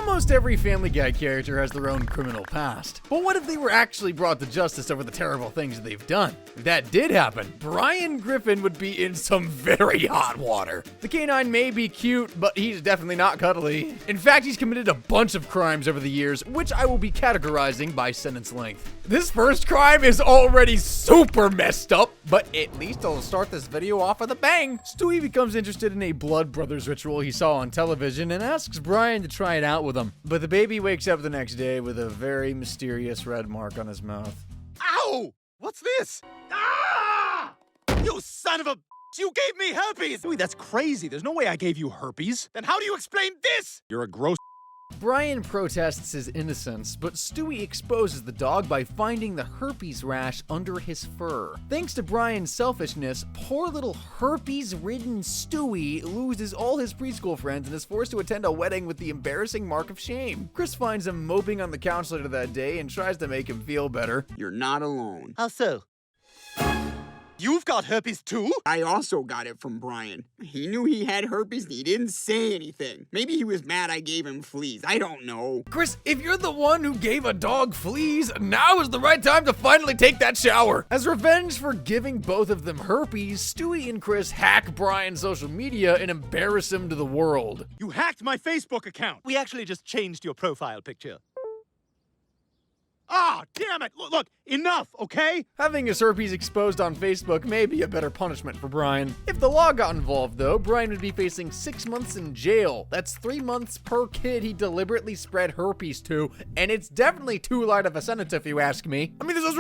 Almost every Family Guy character has their own criminal past. But what if they were actually brought to justice over the terrible things that they've done? If that did happen, Brian Griffin would be in some very hot water. The canine may be cute, but he's definitely not cuddly. In fact, he's committed a bunch of crimes over the years, which I will be categorizing by sentence length. This first crime is already super messed up, but at least I'll start this video off with a bang. Stewie becomes interested in a blood brothers ritual he saw on television and asks Brian to try it out with him. But the baby wakes up the next day with a very mysterious red mark on his mouth. Ow! What's this? Ah! You son of a... You gave me herpes! Stewie, that's crazy. There's no way I gave you herpes. Then how do you explain this? You're a gross... Brian protests his innocence, but Stewie exposes the dog by finding the herpes rash under his fur. Thanks to Brian's selfishness, poor little herpes-ridden Stewie loses all his preschool friends and is forced to attend a wedding with the embarrassing mark of shame. Chris finds him moping on the couch later that day and tries to make him feel better. You're not alone. How so? You've got herpes too? I also got it from Brian. He knew he had herpes and he didn't say anything. Maybe he was mad I gave him fleas. I don't know. Chris, if you're the one who gave a dog fleas, now is the right time to finally take that shower. As revenge for giving both of them herpes, Stewie and Chris hack Brian's social media and embarrass him to the world. You hacked my Facebook account. We actually just changed your profile picture. Ah, damn it! Look, enough, okay? Having his herpes exposed on Facebook may be a better punishment for Brian. If the law got involved, though, Brian would be facing 6 months in jail. That's 3 months per kid he deliberately spread herpes to, and it's definitely too light of a sentence if you ask me. I mean, those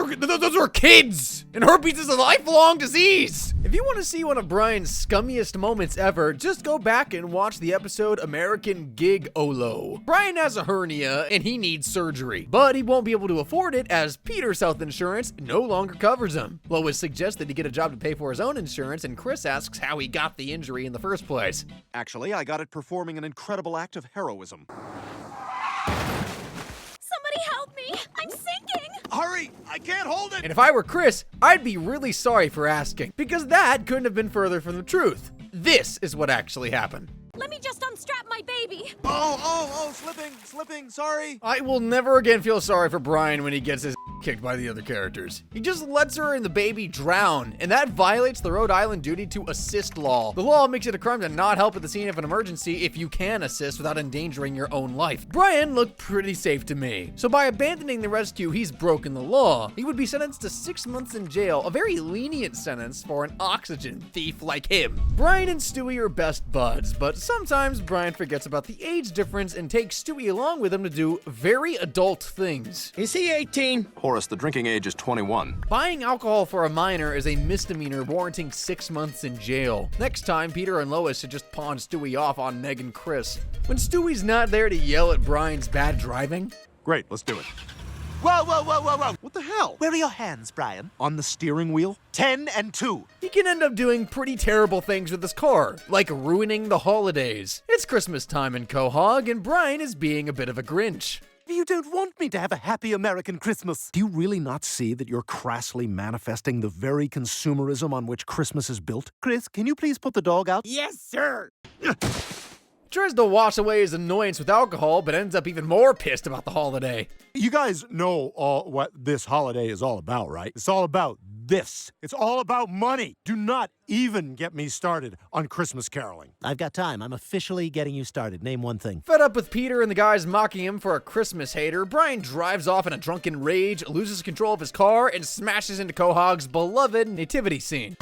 were kids, and herpes is a lifelong disease. If you want to see one of Brian's scummiest moments ever, just go back and watch the episode American Gig Olo. Brian has a hernia, and he needs surgery, but he won't be able to afford it as Peter's health insurance no longer covers him. Lois suggests that he get a job to pay for his own insurance, and Chris asks how he got the injury in the first place. Actually, I got it performing an incredible act of heroism. Somebody help me! I'm sinking! Hurry! I can't hold it! And if I were Chris, I'd be really sorry for asking, because that couldn't have been further from the truth. This is what actually happened. Let me just unstrap my baby! Oh, slipping, sorry. I will never again feel sorry for Brian when he gets his kicked by the other characters. He just lets her and the baby drown, and that violates the Rhode Island duty to assist law. The law makes it a crime to not help at the scene of an emergency if you can assist without endangering your own life. Brian looked pretty safe to me, so by abandoning the rescue, he's broken the law. He would be sentenced to 6 months in jail, a very lenient sentence for an oxygen thief like him. Brian and Stewie are best buds, but sometimes Brian forgets about the age difference and takes Stewie along with him to do very adult things. Is he 18? Horace, the drinking age is 21. Buying alcohol for a minor is a misdemeanor warranting 6 months in jail. Next time, Peter and Lois should just pawn Stewie off on Meg and Chris. When Stewie's not there to yell at Brian's bad driving. Great, let's do it. Whoa! What the hell? Where are your hands, Brian? On the steering wheel? 10 and 2. He can end up doing pretty terrible things with his car, like ruining the holidays. It's Christmas time in Quahog, and Brian is being a bit of a Grinch. You don't want me to have a happy American Christmas. Do you really not see that you're crassly manifesting the very consumerism on which Christmas is built? Chris, can you please put the dog out? Yes, sir. Tries to wash away his annoyance with alcohol, but ends up even more pissed about the holiday. You guys know what this holiday is all about, right? It's all about this. It's all about money. Do not even get me started on Christmas caroling. I've got time. I'm officially getting you started. Name one thing. Fed up with Peter and the guys mocking him for a Christmas hater, Brian drives off in a drunken rage, loses control of his car, and smashes into Quahog's beloved nativity scene.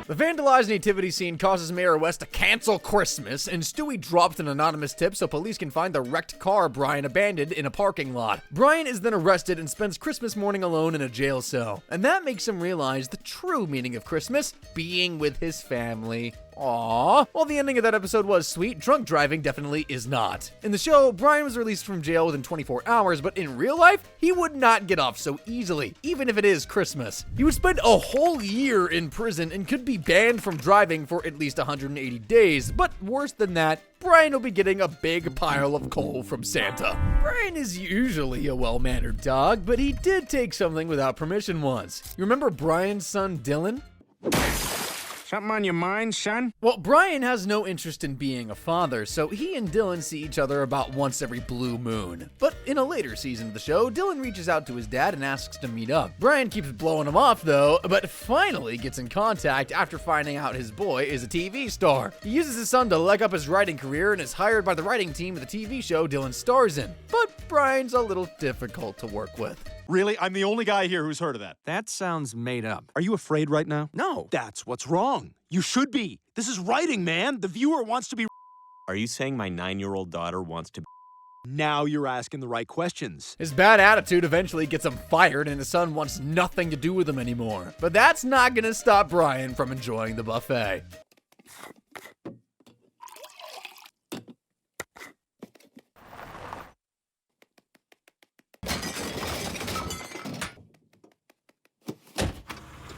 The vandalized nativity scene causes Mayor West to cancel Christmas, and Stewie drops an anonymous tip so police can find the wrecked car Brian abandoned in a parking lot. Brian is then arrested and spends Christmas morning alone in a jail cell, and that makes him realize the true meaning of Christmas, being with his family. Aww. While the ending of that episode was sweet, drunk driving definitely is not. In the show, Brian was released from jail within 24 hours, but in real life, he would not get off so easily, even if it is Christmas. He would spend a whole year in prison and could be banned from driving for at least 180 days, but worse than that, Brian will be getting a big pile of coal from Santa. Brian is usually a well-mannered dog, but he did take something without permission once. You remember Brian's son, Dylan? Something on your mind, son? Well, Brian has no interest in being a father, so he and Dylan see each other about once every blue moon. But in a later season of the show, Dylan reaches out to his dad and asks to meet up. Brian keeps blowing him off though, but finally gets in contact after finding out his boy is a TV star. He uses his son to leg up his writing career and is hired by the writing team of the TV show Dylan stars in. But Brian's a little difficult to work with. Really? I'm the only guy here who's heard of that. That sounds made up. Are you afraid right now? No. That's what's wrong. You should be. This is writing, man. The viewer wants to be. Are you saying my 9-year-old daughter wants to? Now you're asking the right questions. His bad attitude eventually gets him fired and his son wants nothing to do with him anymore. But that's not gonna stop Brian from enjoying the buffet.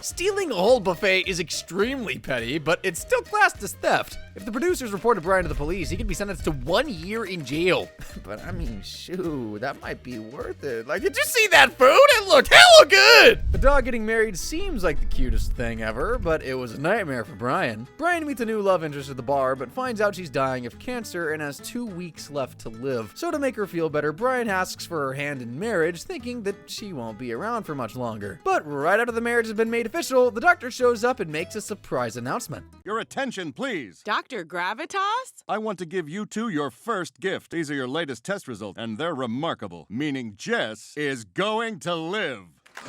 Stealing a whole buffet is extremely petty, but it's still classed as theft. If the producers reported Brian to the police, he could be sentenced to 1 year in jail. But I mean, shoo, that might be worth it. Like, did you see that food? It looked hella good! The dog getting married seems like the cutest thing ever, but it was a nightmare for Brian. Brian meets a new love interest at the bar, but finds out she's dying of cancer and has 2 weeks left to live. So to make her feel better, Brian asks for her hand in marriage, thinking that she won't be around for much longer. But right after the marriage has been made official, the doctor shows up and makes a surprise announcement. Your attention, please. Dr. Gravitas? I want to give you two your first gift. These are your latest test results, and they're remarkable, meaning Jess is going to live.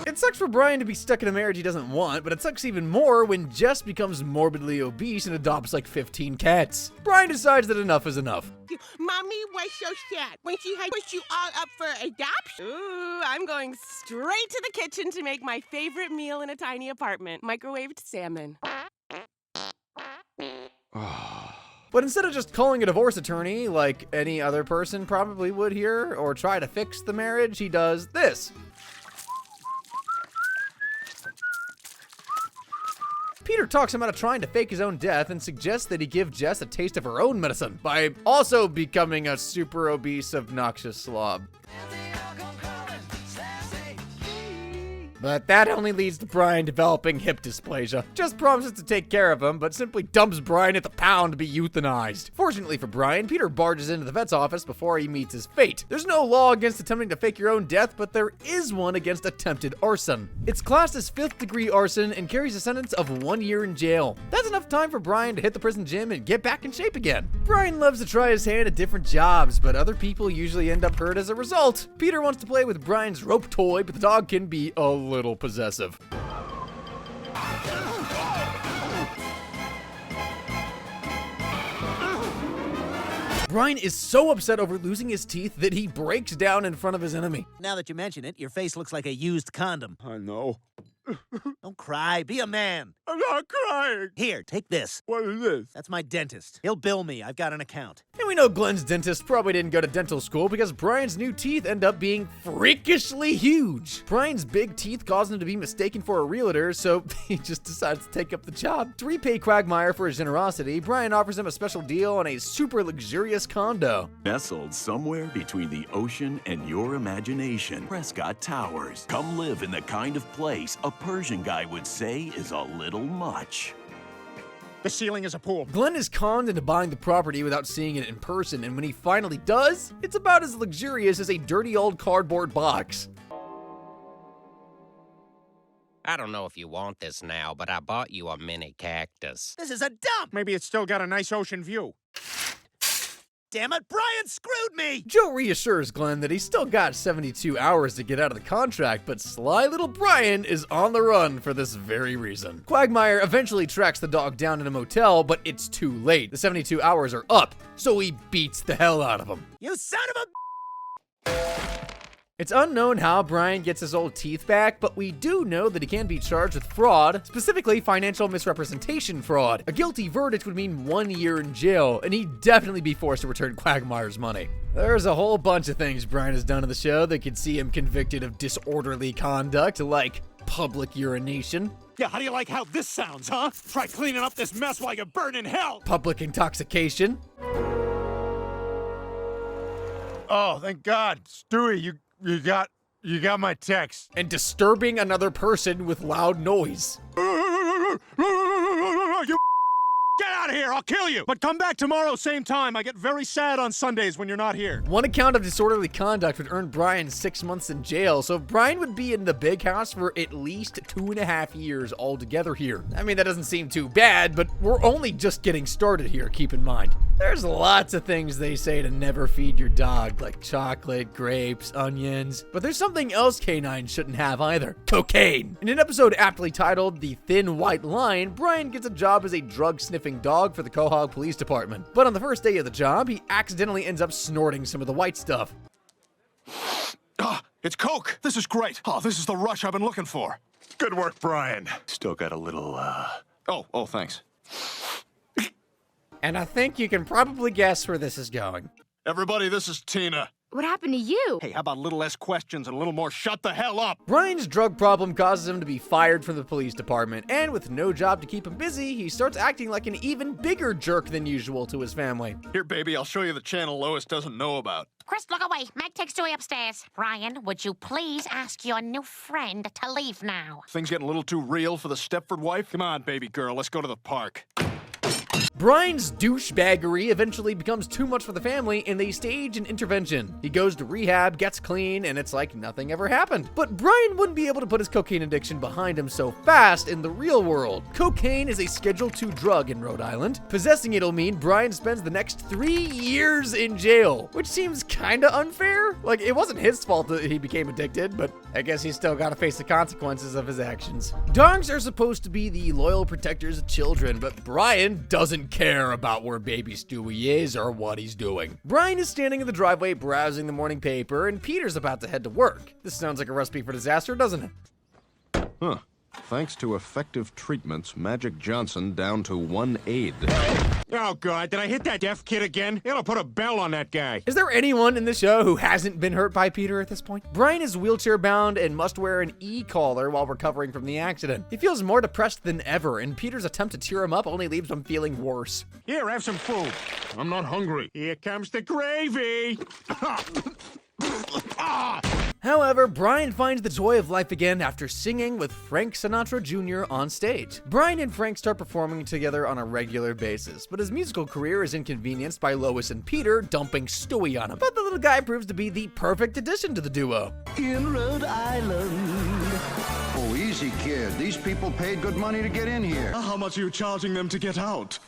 It sucks for Brian to be stuck in a marriage he doesn't want, but it sucks even more when Jess becomes morbidly obese and adopts like 15 cats. Brian decides that enough is enough. Mommy was so sad when she had pushed you all up for adoption. Ooh, I'm going straight to the kitchen to make my favorite meal in a tiny apartment. Microwaved salmon. But instead of just calling a divorce attorney like any other person probably would here, or try to fix the marriage, he does this. Peter talks him out of trying to fake his own death and suggests that he give Jess a taste of her own medicine by also becoming a super obese, obnoxious slob. But that only leads to Brian developing hip dysplasia. Jess promises to take care of him, but simply dumps Brian at the pound to be euthanized. Fortunately for Brian, Peter barges into the vet's office before he meets his fate. There's no law against attempting to fake your own death, but there is one against attempted arson. It's classed as 5th-degree arson and carries a sentence of 1 year in jail. That's enough time for Brian to hit the prison gym and get back in shape again. Brian loves to try his hand at different jobs, but other people usually end up hurt as a result. Peter wants to play with Brian's rope toy, but the dog can be a little possessive. Brian is so upset over losing his teeth that he breaks down in front of his enemy. Now that you mention it, your face looks like a used condom. I know. Don't cry, be a man. I'm not crying. Here, take this. What is this? That's my dentist. He'll bill me, I've got an account. And we know Glenn's dentist probably didn't go to dental school because Brian's new teeth end up being freakishly huge. Brian's big teeth cause him to be mistaken for a realtor, so he just decides to take up the job. To repay Quagmire for his generosity, Brian offers him a special deal on a super luxurious condo. Nestled somewhere between the ocean and your imagination, Prescott Towers. Come live in the kind of place a Persian guy would say is a little much. The ceiling is a pool. Glenn is conned into buying the property without seeing it in person, and when he finally does, it's about as luxurious as a dirty old cardboard box. I don't know if you want this now, but I bought you a mini cactus. This is a dump! Maybe it's still got a nice ocean view. Damn it, Brian screwed me! Joe reassures Glenn that he's still got 72 hours to get out of the contract, but sly little Brian is on the run for this very reason. Quagmire eventually tracks the dog down in a motel, but it's too late. The 72 hours are up, so he beats the hell out of him. You son of a... It's unknown how Brian gets his old teeth back, but we do know that he can be charged with fraud, specifically financial misrepresentation fraud. A guilty verdict would mean 1 year in jail, and he'd definitely be forced to return Quagmire's money. There's a whole bunch of things Brian has done in the show that could see him convicted of disorderly conduct, like public urination. Yeah, how do you like how this sounds, huh? Try cleaning up this mess while you burn in hell! Public intoxication. Oh, thank God. Stewie, you got my text. And disturbing another person with loud noise. You get out of here, I'll kill you! But come back tomorrow, same time. I get very sad on Sundays when you're not here. One account of disorderly conduct would earn Brian 6 months in jail, so Brian would be in the big house for at least 2.5 years altogether here. I mean, that doesn't seem too bad, but we're only just getting started here, keep in mind. There's lots of things they say to never feed your dog, like chocolate, grapes, onions. But there's something else canines shouldn't have either: cocaine. In an episode aptly titled The Thin White Line, Brian gets a job as a drug-sniffing dog for the Quahog Police Department. But on the first day of the job, he accidentally ends up snorting some of the white stuff. Ah, it's Coke! This is great! Oh, this is the rush I've been looking for. Good work, Brian. Still got a little, Oh, thanks. And I think you can probably guess where this is going. Everybody, this is Tina. What happened to you? Hey, how about a little less questions and a little more shut the hell up? Brian's drug problem causes him to be fired from the police department, and with no job to keep him busy, he starts acting like an even bigger jerk than usual to his family. Here, baby, I'll show you the channel Lois doesn't know about. Chris, look away. Meg takes Joey upstairs. Brian, would you please ask your new friend to leave now? Things getting a little too real for the Stepford wife? Come on, baby girl, let's go to the park. Brian's douchebaggery eventually becomes too much for the family, and they stage an intervention. He goes to rehab, gets clean, and it's like nothing ever happened. But Brian wouldn't be able to put his cocaine addiction behind him so fast in the real world. Cocaine is a Schedule II drug in Rhode Island. Possessing it'll mean Brian spends the next 3 years in jail, which seems kinda unfair. Like, it wasn't his fault that he became addicted, but I guess he's still gotta face the consequences of his actions. Dogs are supposed to be the loyal protectors of children, but Brian doesn't care about where baby Stewie is or what he's doing. Brian is standing in the driveway browsing the morning paper, and Peter's about to head to work. This sounds like a recipe for disaster, doesn't it? Huh. Thanks to effective treatments, Magic Johnson down to 1 aid. Oh, God, did I hit that deaf kid again? It'll put a bell on that guy. Is there anyone in the show who hasn't been hurt by Peter at this point? Brian is wheelchair bound and must wear an e-collar while recovering from the accident. He feels more depressed than ever, and Peter's attempt to cheer him up only leaves him feeling worse. Here, have some food. I'm not hungry. Here comes the gravy. However, Brian finds the joy of life again after singing with Frank Sinatra Jr. on stage. Brian and Frank start performing together on a regular basis, but his musical career is inconvenienced by Lois and Peter dumping Stewie on him. But the little guy proves to be the perfect addition to the duo. In Rhode Island. Oh, easy, kid. These people paid good money to get in here. How much are you charging them to get out?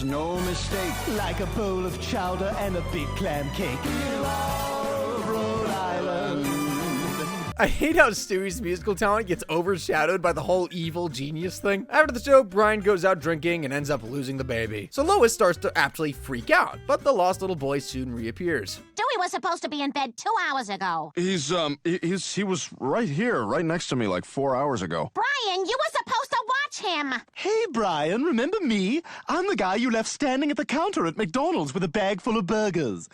No mistake. Like a bowl of chowder and a big clam cake. We love Rhode Island. I hate how Stewie's musical talent gets overshadowed by the whole evil genius thing. After the show, Brian goes out drinking and ends up losing the baby. So Lois starts to actually freak out, but the lost little boy soon reappears. Dewey was supposed to be in bed 2 hours ago. He was right here, right next to me like 4 hours ago. Brian, you were supposed to watch him. Hey, Brian, remember me? I'm the guy you left standing at the counter at McDonald's with a bag full of burgers.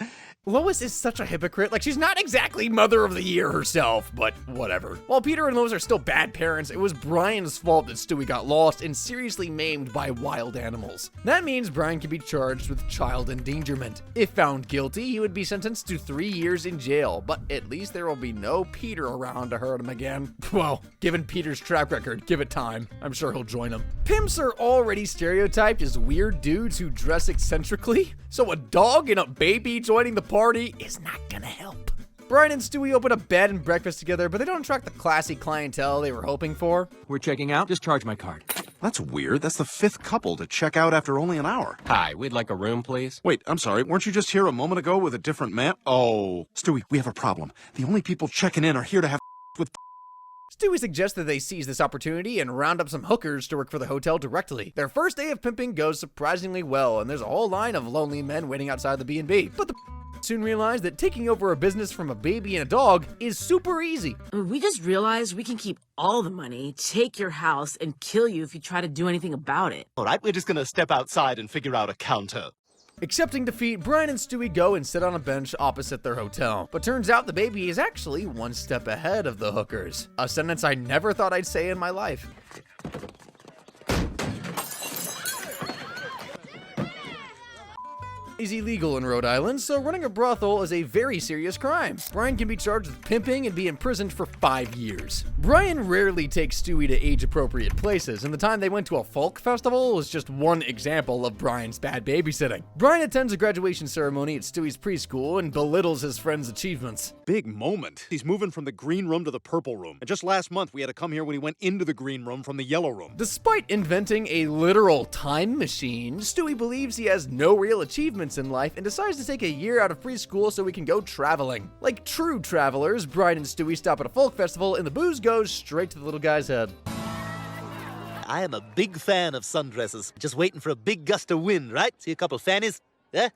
Lois is such a hypocrite. Like, she's not exactly Mother of the Year herself, but whatever. While Peter and Lois are still bad parents, it was Brian's fault that Stewie got lost and seriously maimed by wild animals. That means Brian can be charged with child endangerment. If found guilty, he would be sentenced to 3 years in jail, but at least there will be no Peter around to hurt him again. Well, given Peter's track record, give it time. I'm sure he'll join him. Pimps are already stereotyped as weird dudes who dress eccentrically, so a dog and a baby joining the party is not gonna help. Brian and Stewie open a bed and breakfast together, but they don't attract the classy clientele they were hoping for. We're checking out. Just charge my card. That's weird. That's the 5th couple to check out after only an hour. Hi, we'd like a room, please. Wait, I'm sorry. Weren't you just here a moment ago with a different man? Oh. Stewie, we have a problem. The only people checking in are here to have with Stewie suggests that they seize this opportunity and round up some hookers to work for the hotel directly. Their first day of pimping goes surprisingly well, and there's a whole line of lonely men waiting outside the B&B. But the soon realize that taking over a business from a baby and a dog is super easy. We just realized we can keep all the money, take your house, and kill you if you try to do anything about it. All right, we're just gonna step outside and figure out a counter. Accepting defeat, Brian and Stewie go and sit on a bench opposite their hotel. But turns out the baby is actually one step ahead of the hookers. A sentence I never thought I'd say in my life. Is illegal in Rhode Island, so running a brothel is a very serious crime. Brian can be charged with pimping and be imprisoned for 5 years. Brian rarely takes Stewie to age-appropriate places, and the time they went to a folk festival is just one example of Brian's bad babysitting. Brian attends a graduation ceremony at Stewie's preschool and belittles his friend's achievements. Big moment. He's moving from the green room to the purple room. And just last month, we had to come here when he went into the green room from the yellow room. Despite inventing a literal time machine, Stewie believes he has no real achievements in life and decides to take a year out of preschool so he can go traveling. Like true travelers, Brian and Stewie stop at a folk festival and the booze goes straight to the little guy's head. I am a big fan of sundresses. Just waiting for a big gust of wind, right? See a couple fannies? Yeah?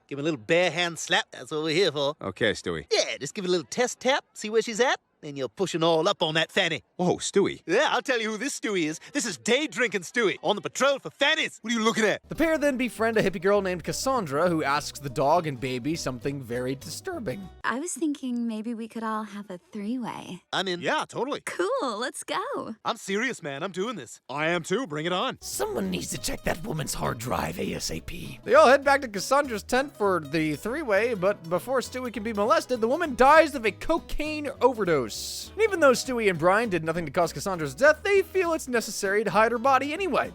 Give me a little bare hand slap. That's what we're here for. Okay, Stewie. Yeah, just give it a little test tap, see where she's at. Then you're pushing all up on that fanny. Whoa, Stewie. Yeah, I'll tell you who this Stewie is. This is day drinking Stewie, on the patrol for fannies. What are you looking at? The pair then befriend a hippie girl named Cassandra who asks the dog and baby something very disturbing. I was thinking maybe we could all have a three-way. I'm in. Yeah, totally. Cool, let's go. I'm serious, man. I'm doing this. I am too. Bring it on. Someone needs to check that woman's hard drive ASAP. They all head back to Cassandra's tent for the three-way, but before Stewie can be molested, the woman dies of a cocaine overdose. And even though Stewie and Brian did nothing to cause Cassandra's death, they feel it's necessary to hide her body anyway.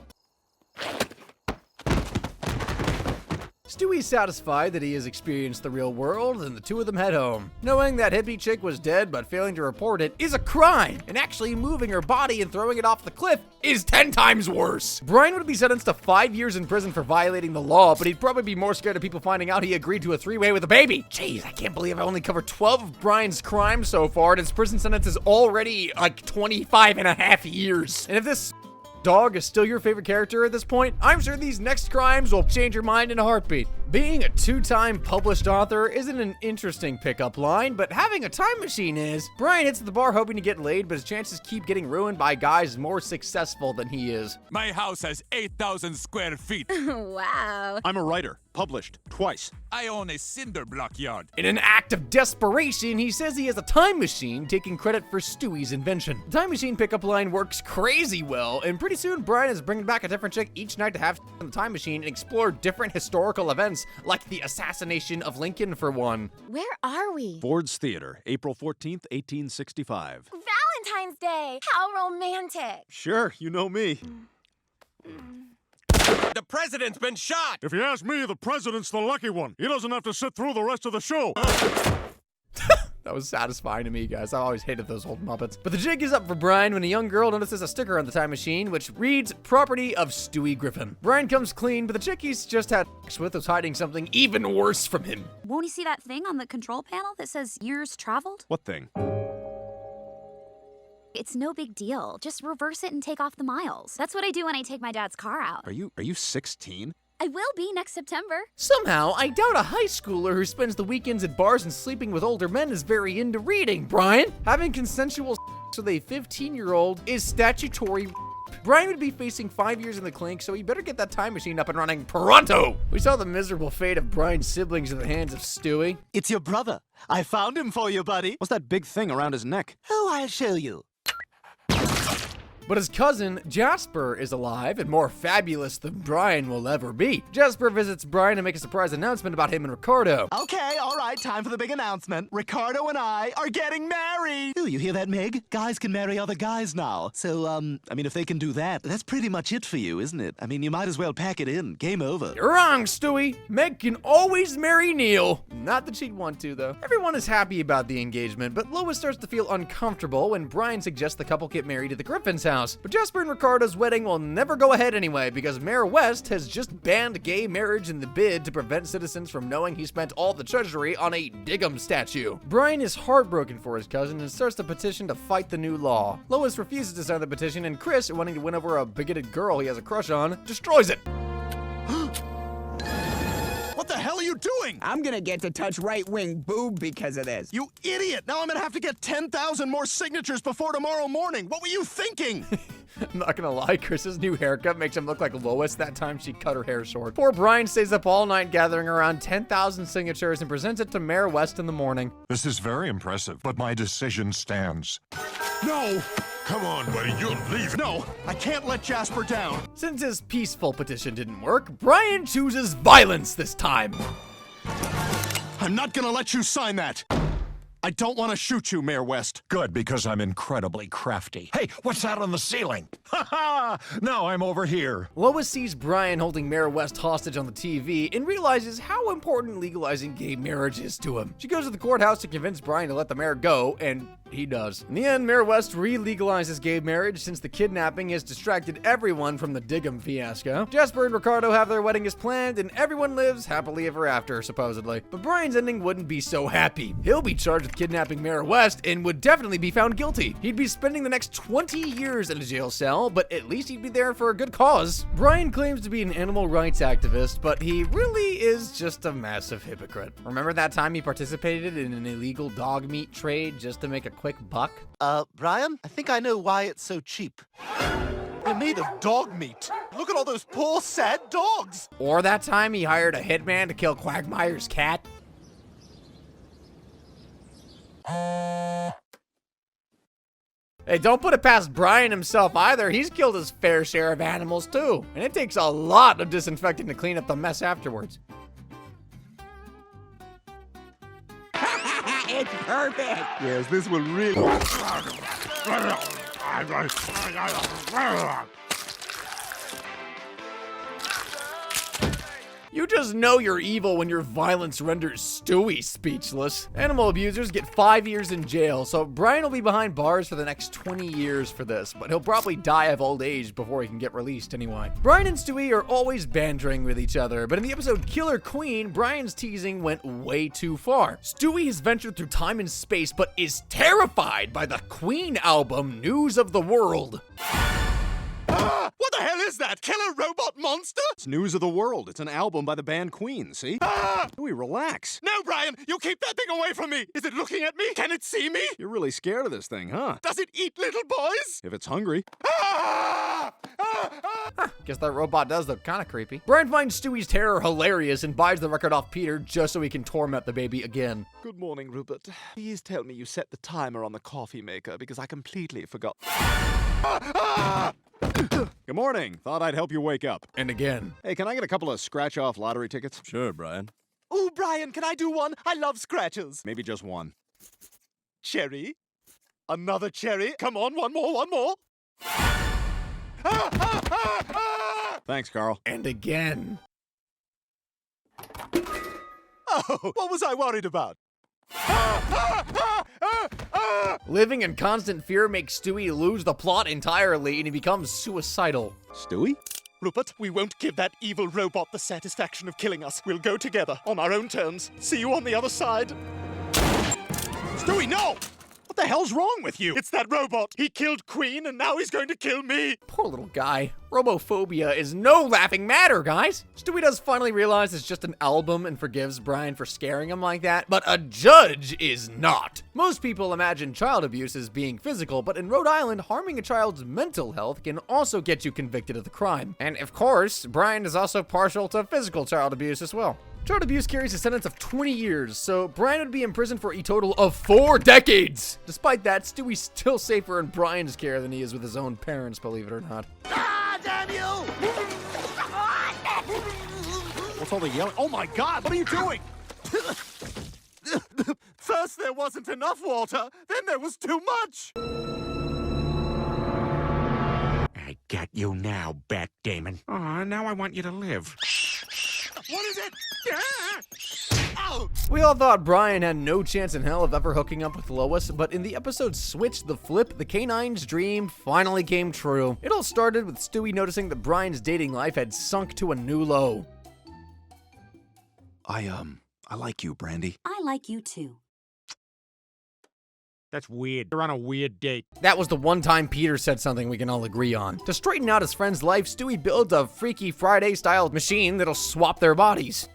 Stewie's satisfied that he has experienced the real world, and the two of them head home. Knowing that hippie chick was dead but failing to report it is a crime, and actually moving her body and throwing it off the cliff is 10 times worse. Brian would be sentenced to 5 years in prison for violating the law, but he'd probably be more scared of people finding out he agreed to a three-way with a baby. Jeez, I can't believe I only covered 12 of Brian's crimes so far, and his prison sentence is already like 25.5 years. And if this dog is still your favorite character at this point, I'm sure these next crimes will change your mind in a heartbeat. Being a 2-time published author isn't an interesting pickup line, but having a time machine is. Brian hits the bar hoping to get laid, but his chances keep getting ruined by guys more successful than he is. My house has 8,000 square feet. Wow. I'm a writer. Published. Twice. I own a cinder block yard. In an act of desperation, he says he has a time machine, taking credit for Stewie's invention. The time machine pickup line works crazy well, and pretty soon Brian is bringing back a different chick each night to have in the time machine and explore different historical events, like the assassination of Lincoln for one. Where are we? Ford's Theater, April 14th, 1865. Valentine's Day! How romantic! Sure, you know me. The president's been shot! If you ask me, the president's the lucky one. He doesn't have to sit through the rest of the show. That was satisfying to me, guys. I always hated those old Muppets. But the jig is up for Brian when a young girl notices a sticker on the time machine, which reads, "Property of Stewie Griffin." Brian comes clean, but the chick he's just had sex with was hiding something even worse from him. Won't you see that thing on the control panel that says years traveled? What thing? It's no big deal. Just reverse it and take off the miles. That's what I do when I take my dad's car out. Are you 16? I will be next September. Somehow, I doubt a high schooler who spends the weekends at bars and sleeping with older men is very into reading, Brian. Having consensual sex with a 15-year-old is statutory. Brian would be facing 5 years in the clink, so he better get that time machine up and running pronto. We saw the miserable fate of Brian's siblings in the hands of Stewie. It's your brother. I found him for you, buddy. What's that big thing around his neck? Oh, I'll show you. But his cousin, Jasper, is alive and more fabulous than Brian will ever be. Jasper visits Brian to make a surprise announcement about him and Ricardo. Okay, all right, time for the big announcement. Ricardo and I are getting married. Ooh, you hear that, Meg? Guys can marry other guys now. So, I mean, if they can do that, that's pretty much it for you, isn't it? I mean, you might as well pack it in. Game over. You're wrong, Stewie. Meg can always marry Neil. Not that she'd want to, though. Everyone is happy about the engagement, but Lois starts to feel uncomfortable when Brian suggests the couple get married at the Griffin's house. But Jasper and Ricardo's wedding will never go ahead anyway because Mayor West has just banned gay marriage in the bid to prevent citizens from knowing he spent all the treasury on a Diggum statue. Brian is heartbroken for his cousin and starts a petition to fight the new law. Lois refuses to sign the petition, and Chris, wanting to win over a bigoted girl he has a crush on, destroys it. What the hell are you doing? I'm gonna get to touch right-wing boob because of this. You idiot! Now I'm gonna have to get 10,000 more signatures before tomorrow morning. What were you thinking? I'm not gonna lie, Chris's new haircut makes him look like Lois that time she cut her hair short. Poor Brian stays up all night gathering around 10,000 signatures and presents it to Mayor West in the morning. This is very impressive, but my decision stands. No! Come on, buddy, you'll leave. No, I can't let Jasper down. Since his peaceful petition didn't work, Brian chooses violence this time. I'm not gonna let you sign that. I don't want to shoot you, Mayor West. Good, because I'm incredibly crafty. Hey, what's that on the ceiling? Ha ha! Now I'm over here. Lois sees Brian holding Mayor West hostage on the TV and realizes how important legalizing gay marriage is to him. She goes to the courthouse to convince Brian to let the mayor go, and he does. In the end, Mayor West re-legalizes gay marriage since the kidnapping has distracted everyone from the Diggum fiasco. Jasper and Ricardo have their wedding as planned, and everyone lives happily ever after, supposedly. But Brian's ending wouldn't be so happy. He'll be charged with kidnapping Mayor West and would definitely be found guilty. He'd be spending the next 20 years in a jail cell, but at least he'd be there for a good cause. Brian claims to be an animal rights activist, but he really is just a massive hypocrite. Remember that time he participated in an illegal dog meat trade just to make a quick buck? Brian, I think I know why it's so cheap. They're made of dog meat. Look at all those poor, sad dogs. Or that time he hired a hitman to kill Quagmire's cat? Hey, don't put it past Brian himself either. He's killed his fair share of animals too. And it takes a lot of disinfecting to clean up the mess afterwards. It's perfect. Yes, this will really... You just know you're evil when your violence renders Stewie speechless. Animal abusers get 5 years in jail, so Brian will be behind bars for the next 20 years for this, but he'll probably die of old age before he can get released anyway. Brian and Stewie are always bantering with each other, but in the episode Killer Queen, Brian's teasing went way too far. Stewie has ventured through time and space, but is terrified by the Queen album News of the World. What the hell is that? Killer robot monster? It's News of the World. It's an album by the band Queen, see? Louis, relax. No, Brian! You keep that thing away from me! Is it looking at me? Can it see me? You're really scared of this thing, huh? Does it eat little boys? If it's hungry. Guess that robot does look kinda creepy. Brian finds Stewie's terror hilarious and buys the record off Peter just so he can torment the baby again. Good morning, Rupert. Please tell me you set the timer on the coffee maker because I completely forgot. Good morning. Thought I'd help you wake up. And again. Hey, can I get a couple of scratch-off lottery tickets? Sure, Brian. Ooh, Brian, can I do one? I love scratches. Maybe just one. Cherry. Another cherry. Come on, one more. Thanks, Carl. And again. Oh, what was I worried about? Living in constant fear makes Stewie lose the plot entirely and he becomes suicidal. Stewie? Rupert, we won't give that evil robot the satisfaction of killing us. We'll go together, on our own terms. See you on the other side. Stewie, no! What the hell's wrong with you? It's that robot. He killed Queen, and now he's going to kill me. Poor little guy. Robophobia is no laughing matter, guys. Stewie does finally realize it's just an album and forgives Brian for scaring him like that, but a judge is not. Most people imagine child abuse as being physical, but in Rhode Island, harming a child's mental health can also get you convicted of the crime. And of course, Brian is also partial to physical child abuse as well. Child abuse carries a sentence of 20 years, so Brian would be in prison for a total of 4 decades. Despite that, Stewie's still safer in Brian's care than he is with his own parents, believe it or not. Ah, damn you! What's all the yelling? Oh my God, what are you doing? First there wasn't enough water, then there was too much. I got you now, Backgammon. Aw, now I want you to live. What is it? Ow! We all thought Brian had no chance in hell of ever hooking up with Lois, but in the episode Switch the Flip, the Canine's dream finally came true. It all started with Stewie noticing that Brian's dating life had sunk to a new low. I like you, Brandy. I like you too. That's weird. You're on a weird date. That was the one time Peter said something we can all agree on. To straighten out his friend's life, Stewie builds a Freaky Friday-style machine that'll swap their bodies.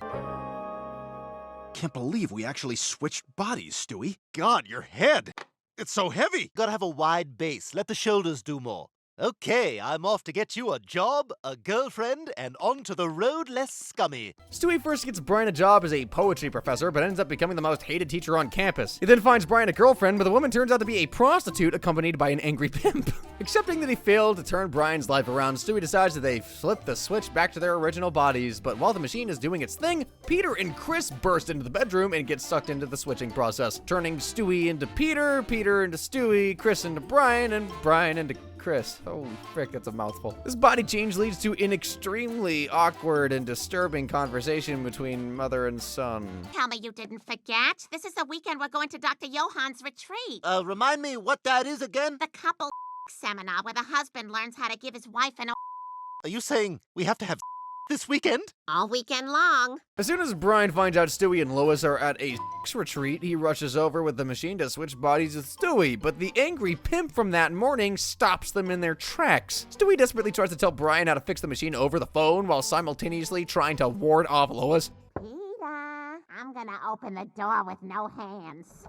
Can't believe we actually switched bodies, Stewie. God, your head. It's so heavy. Gotta have a wide base. Let the shoulders do more. Okay, I'm off to get you a job, a girlfriend, and onto the road less scummy. Stewie first gets Brian a job as a poetry professor, but ends up becoming the most hated teacher on campus. He then finds Brian a girlfriend, but the woman turns out to be a prostitute accompanied by an angry pimp. Accepting that he failed to turn Brian's life around, Stewie decides that they flip the switch back to their original bodies, but while the machine is doing its thing, Peter and Chris burst into the bedroom and get sucked into the switching process, turning Stewie into Peter, Peter into Stewie, Chris into Brian, and Brian into Chris. Holy frick, that's a mouthful. This body change leads to an extremely awkward and disturbing conversation between mother and son. Tell me you didn't forget. This is the weekend we're going to Dr. Johan's retreat. Remind me what that is again? The couple seminar where the husband learns how to give his wife an Are you saying we have to have this weekend? all weekend long. As soon as Brian finds out Stewie and Lois are at a retreat, he rushes over with the machine to switch bodies with Stewie, but the angry pimp from that morning stops them in their tracks. Stewie desperately tries to tell Brian how to fix the machine over the phone while simultaneously trying to ward off Lois. Peter, I'm gonna open the door with no hands.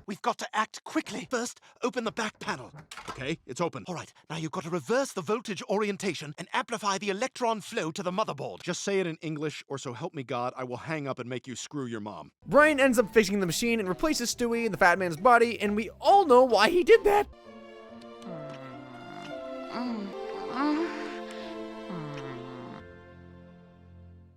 We've got to act quickly. First, open the back panel. Okay, it's open. All right, now you've got to reverse the voltage orientation and amplify the electron flow to the motherboard. Just say it in English, or so help me God, I will hang up and make you screw your mom. Brian ends up fixing the machine and replaces Stewie in the fat man's body, and we all know why he did that.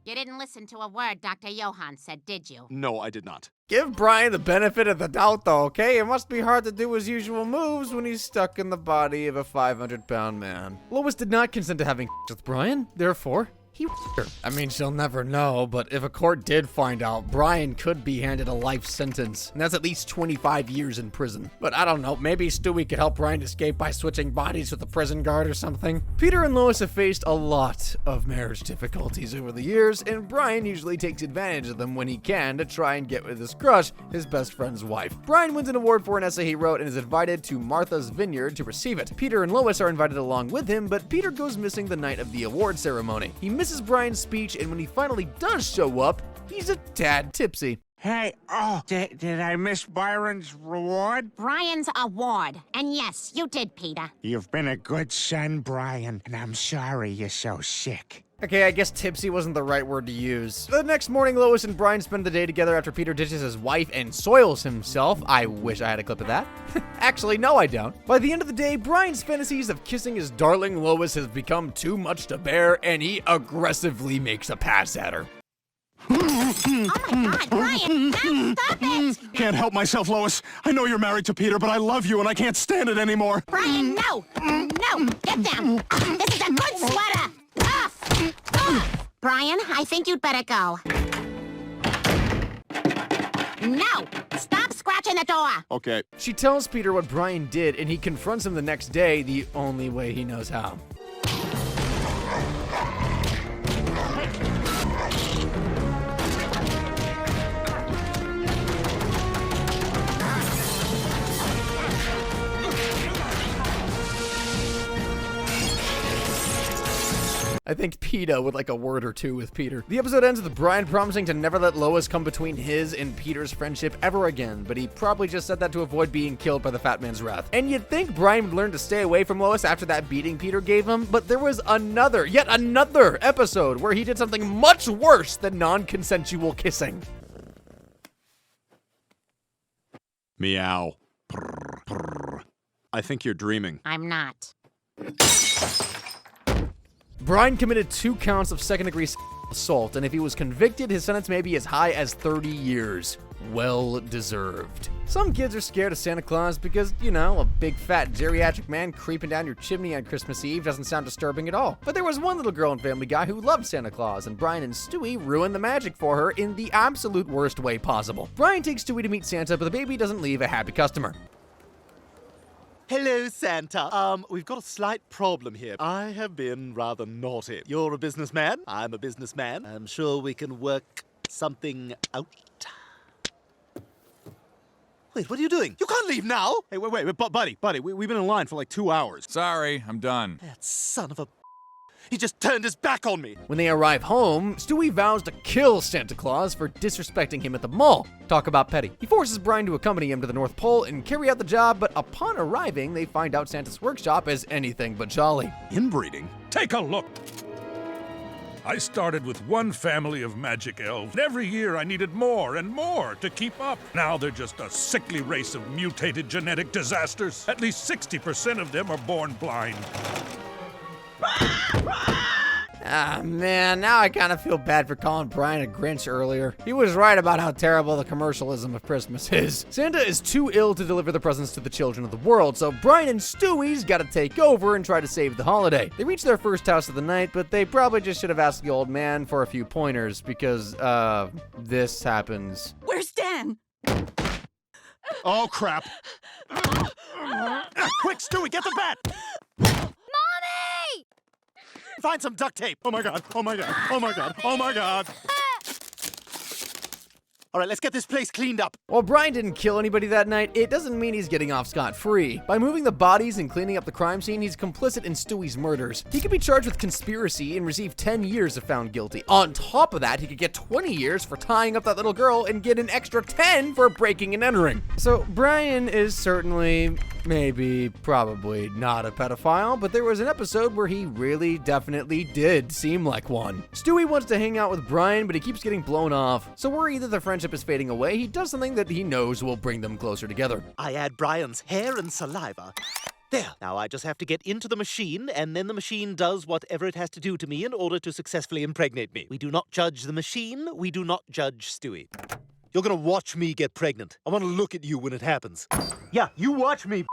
You didn't listen to a word Dr. Johan said, did you? No, I did not. Give Brian the benefit of the doubt, though, okay? It must be hard to do his usual moves when he's stuck in the body of a 500-pound man. Lois did not consent to having with Brian, therefore, he her. I mean, she'll never know, but if a court did find out, Brian could be handed a life sentence, and that's at least 25 years in prison. But I don't know, maybe Stewie could help Brian escape by switching bodies with a prison guard or something. Peter and Lois have faced a lot of marriage difficulties over the years, and Brian usually takes advantage of them when he can to try and get with his crush, his best friend's wife. Brian wins an award for an essay he wrote and is invited to Martha's Vineyard to receive it. Peter and Lois are invited along with him, but Peter goes missing the night of the award ceremony. He misses Brian's speech, and when he finally does show up, he's a tad tipsy. Hey, did I miss Byron's reward? Brian's award. And yes, you did, Peter. You've been a good son, Brian, and I'm sorry you're so sick. Okay, I guess tipsy wasn't the right word to use. The next morning, Lois and Brian spend the day together after Peter ditches his wife and soils himself. I wish I had a clip of that. Actually, no, I don't. By the end of the day, Brian's fantasies of kissing his darling Lois has become too much to bear, and he aggressively makes a pass at her. Oh my God, Brian! Now stop it! Can't help myself, Lois. I know you're married to Peter, but I love you and I can't stand it anymore. Brian, no! No! Get down! This is a good sweater! Off! Off! Brian, I think you'd better go. No! Stop scratching the door! Okay. She tells Peter what Brian did, and he confronts him the next day the only way he knows how. I think PETA would like a word or two with Peter. The episode ends with Brian promising to never let Lois come between his and Peter's friendship ever again, but he probably just said that to avoid being killed by the fat man's wrath. And you'd think Brian would learn to stay away from Lois after that beating Peter gave him, but there was yet another episode where he did something much worse than non-consensual kissing. Meow. Purr, purr. I think you're dreaming. I'm not. Brian committed 2 counts of second-degree assault, and if he was convicted, his sentence may be as high as 30 years. Well deserved. Some kids are scared of Santa Claus because, you know, a big fat geriatric man creeping down your chimney on Christmas Eve doesn't sound disturbing at all. But there was one little girl in Family Guy who loved Santa Claus, and Brian and Stewie ruined the magic for her in the absolute worst way possible. Brian takes Stewie to meet Santa, but the baby doesn't leave a happy customer. Hello, Santa. We've got a slight problem here. I have been rather naughty. You're a businessman. I'm a businessman. I'm sure we can work something out. Wait, what are you doing? You can't leave now! Hey, wait, buddy, we've been in line for like 2 hours. Sorry, I'm done. That son of a... He just turned his back on me. When they arrive home, Stewie vows to kill Santa Claus for disrespecting him at the mall. Talk about petty. He forces Brian to accompany him to the North Pole and carry out the job, but upon arriving, they find out Santa's workshop is anything but jolly. Inbreeding? Take a look. I started with one family of magic elves. Every year I needed more and more to keep up. Now they're just a sickly race of mutated genetic disasters. At least 60% of them are born blind. Ah, man, now I kind of feel bad for calling Brian a Grinch earlier. He was right about how terrible the commercialism of Christmas is. Santa is too ill to deliver the presents to the children of the world, so Brian and Stewie's gotta take over and try to save the holiday. They reach their first house of the night, but they probably just should have asked the old man for a few pointers, because, this happens. Where's Dan? Oh, crap. Quick, Stewie, get the bat! Mommy! Find some duct tape. Oh my god, oh my god, oh my god, oh my god. All right, let's get this place cleaned up. While Brian didn't kill anybody that night, it doesn't mean he's getting off scot-free. By moving the bodies and cleaning up the crime scene, he's complicit in Stewie's murders. He could be charged with conspiracy and receive 10 years if found guilty. On top of that, he could get 20 years for tying up that little girl and get an extra 10 for breaking and entering. So Brian is certainly, maybe, probably not a pedophile, but there was an episode where he really definitely did seem like one. Stewie wants to hang out with Brian, but he keeps getting blown off. So worried that the friendship is fading away, he does something that he knows will bring them closer together. I add Brian's hair and saliva. There. Now I just have to get into the machine, and then the machine does whatever it has to do to me in order to successfully impregnate me. We do not judge the machine. We do not judge Stewie. You're gonna watch me get pregnant. I want to look at you when it happens. Yeah, you watch me.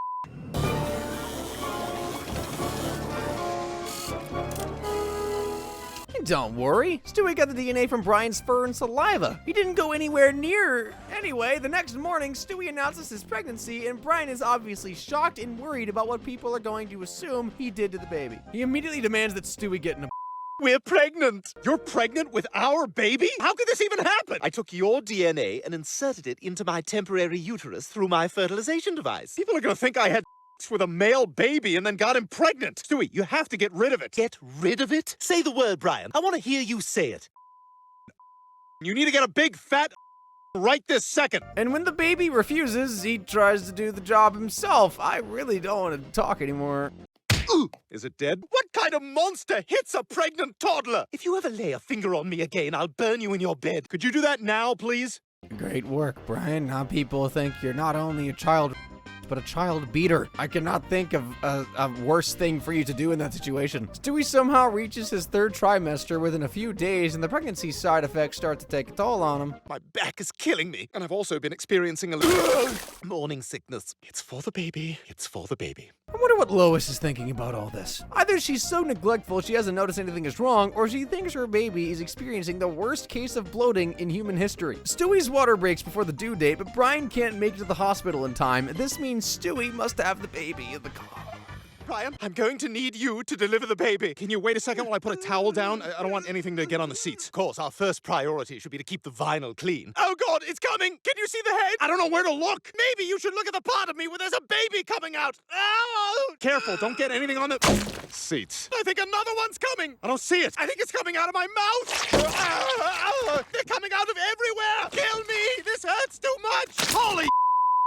Don't worry, Stewie got the DNA from Brian's fur and saliva. He didn't go anywhere near. Anyway, the next morning, Stewie announces his pregnancy, and Brian is obviously shocked and worried about what people are going to assume he did to the baby. He immediately demands that Stewie get in a... We're pregnant! You're pregnant with our baby? How could this even happen? I took your DNA and inserted it into my temporary uterus through my fertilization device. People are gonna think I had with a male baby and then got him pregnant. Stewie, you have to get rid of it. Get rid of it? Say the word, Brian. I want to hear you say it. You need to get a big fat right this second. And when the baby refuses, he tries to do the job himself. I really don't want to talk anymore. Is it dead? What kind of monster hits a pregnant toddler? If you ever lay a finger on me again, I'll burn you in your bed. Could you do that now, please? Great work, Brian. Now people think you're not only a child, but a child beater. I cannot think of a worse thing for you to do in that situation. Stewie somehow reaches his third trimester within a few days, and the pregnancy side effects start to take a toll on him. My back is killing me, and I've also been experiencing a morning sickness. It's for the baby. It's for the baby. I wonder what Lois is thinking about all this. Either she's so neglectful she hasn't noticed anything is wrong, or she thinks her baby is experiencing the worst case of bloating in human history. Stewie's water breaks before the due date, but Brian can't make it to the hospital in time. This means Stewie must have the baby in the car. Brian, I'm going to need you to deliver the baby. Can you wait a second while I put a towel down? I don't want anything to get on the seats. Of course, our first priority should be to keep the vinyl clean. Oh God, it's coming! Can you see the head? I don't know where to look. Maybe you should look at the part of me where there's a baby coming out. Oh! Careful, don't get anything on the seats. I think another one's coming. I don't see it. I think it's coming out of my mouth. They're coming out of everywhere. Kill me! This hurts too much. Holy!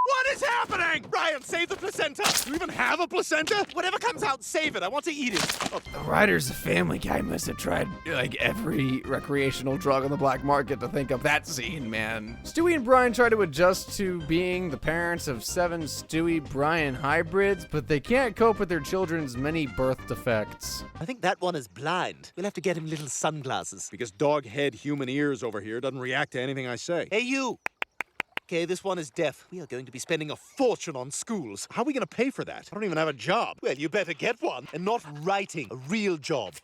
What is happening? Brian, save the placenta. Do you even have a placenta? Whatever comes out, save it. I want to eat it. Oh. The writers of Family Guy must have tried, like, every recreational drug on the black market to think of that scene, man. Stewie and Brian try to adjust to being the parents of 7 Stewie-Brian hybrids, but they can't cope with their children's many birth defects. I think that one is blind. We'll have to get him little sunglasses. Because dog head human ears over here doesn't react to anything I say. Hey, you! Okay, this one is deaf. We are going to be spending a fortune on schools. How are we going to pay for that? I don't even have a job. Well, you better get one. And not writing. A real job.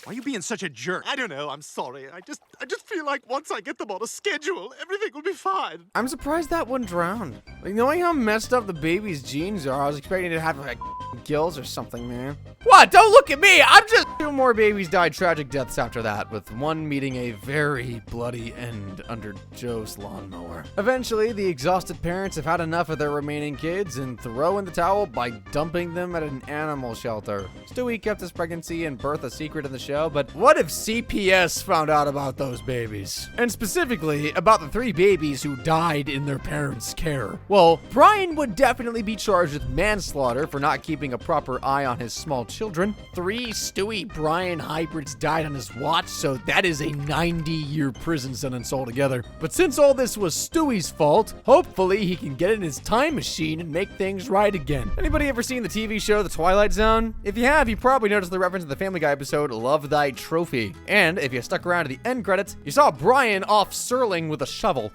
Why are you being such a jerk? I don't know, I'm sorry. I just feel like once I get them on a schedule, everything will be fine. I'm surprised that one drowned. Like, knowing how messed up the baby's genes are, I was expecting it to have, like, gills or something, man. What? Don't look at me! I'm just... 2 more babies died tragic deaths after that, with one meeting a very bloody end under Joe's lawnmower. Eventually, the exhausted parents have had enough of their remaining kids and throw in the towel by dumping them at an animal shelter. Stewie kept his pregnancy and birth a secret in the show, but what if CPS found out about those babies? And specifically, about the 3 babies who died in their parents' care. Well, Brian would definitely be charged with manslaughter for not keeping a proper eye on his small children. 3 Stewie-Brian hybrids died on his watch, so that is a 90-year prison sentence altogether. But since all this was Stewie's fault, hopefully he can get in his time machine and make things right again. Anybody ever seen the TV show The Twilight Zone? If you have, you probably noticed the reference to the Family Guy episode Love Thy Trophy. And if you stuck around to the end credits, you saw Brian off Serling with a shovel.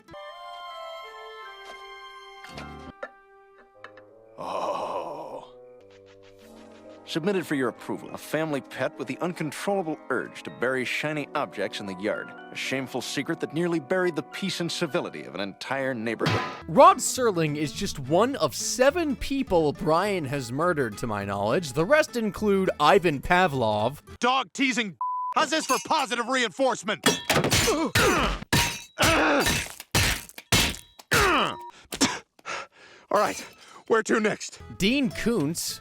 Submitted for your approval, a family pet with the uncontrollable urge to bury shiny objects in the yard. A shameful secret that nearly buried the peace and civility of an entire neighborhood. Rod Serling is just one of 7 people Brian has murdered, to my knowledge. The rest include Ivan Pavlov. Dog teasing. How's this for positive reinforcement? All right, where to next? Dean Koontz.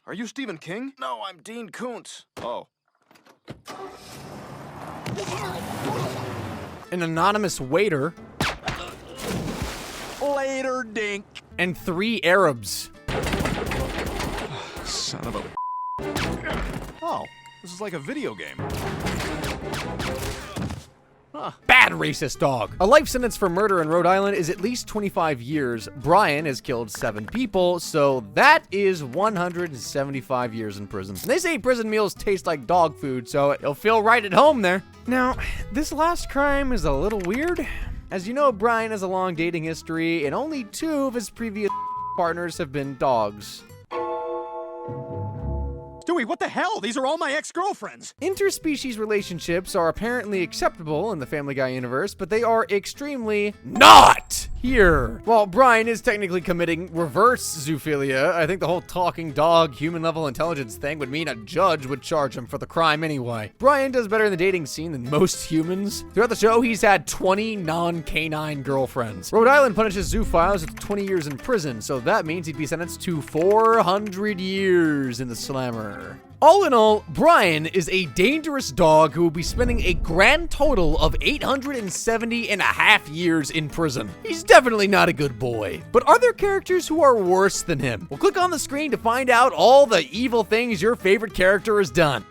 Are you Stephen King? No, I'm Dean Koontz. Oh. An anonymous waiter. Later, dink. And 3 Arabs. Son of a... Oh, this is like a video game. Bad racist dog. A life sentence for murder in Rhode Island is at least 25 years. Brian has killed 7 people, so that is 175 years in prison. And they say prison meals taste like dog food, so it'll feel right at home there. Now, this last crime is a little weird. As you know, Brian has a long dating history, and only 2 of his previous partners have been dogs. Stewie, what the hell? These are all my ex-girlfriends. Interspecies relationships are apparently acceptable in the Family Guy universe, but they are extremely not here. While Brian is technically committing reverse zoophilia, I think the whole talking dog, human-level intelligence thing would mean a judge would charge him for the crime anyway. Brian does better in the dating scene than most humans. Throughout the show, he's had 20 non-canine girlfriends. Rhode Island punishes zoophiles with 20 years in prison, so that means he'd be sentenced to 400 years in the slammer. All in all, Brian is a dangerous dog who will be spending a grand total of 870 and a half years in prison. He's definitely not a good boy. But are there characters who are worse than him? Well, click on the screen to find out all the evil things your favorite character has done.